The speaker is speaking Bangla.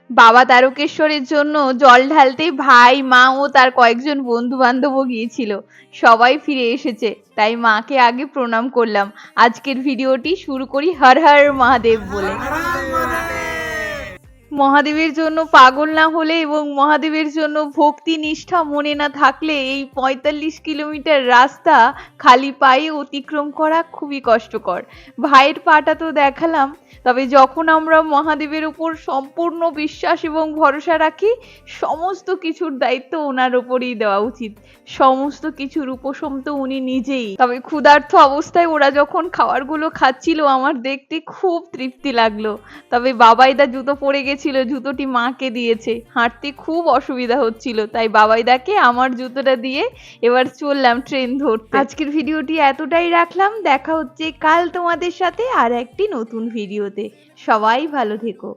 বাবা তারকেশ্বরের জন্য জল ঢালতে ভাই মা ও তার কয়েকজন বন্ধু বান্ধবও গিয়েছিল। সবাই ফিরে এসেছে, তাই মাকে আগে প্রণাম করলাম। আজকের ভিডিওটি শুরু করি হর হর মহাদেব বলে। মহাদেবের জন্য পাগল না হলে এবং মহাদেবের জন্য ভক্তি নিষ্ঠা মনে না থাকলে এই ৪৫ কিলোমিটার রাস্তা খালি পায়ে অতিক্রম করা খুবই কষ্টকর। ভাইয়ের পাটা তো দেখালাম, তবে যখন আমরা মহাদেবের উপর সম্পূর্ণ বিশ্বাস এবং ভরসা রাখি, সমস্ত কিছুর দায়িত্ব ওনার ওপরই দেওয়া উচিত। সমস্ত কিছুর উপশম তো উনি নিজেই। তবে ক্ষুধার্ত অবস্থায় ওরা যখন খাবারগুলো খাচ্ছিল আমার দেখতে খুব তৃপ্তি লাগলো। তবে বাবাইদা জুতো পরে গেছিল, জুতোটি মাকে দিয়েছে। হাঁটতে খুব অসুবিধা হচ্ছিল, তাই বাবাইদাকে আমার জুতোটা দিয়ে এবার চললাম ট্রেন ধরতে। আজকের ভিডিওটি এতটাই রাখলাম, দেখা হচ্ছে কাল তোমাদের সাথে আর একটি নতুন ভিডিওতে। সবাই ভালো থেকো।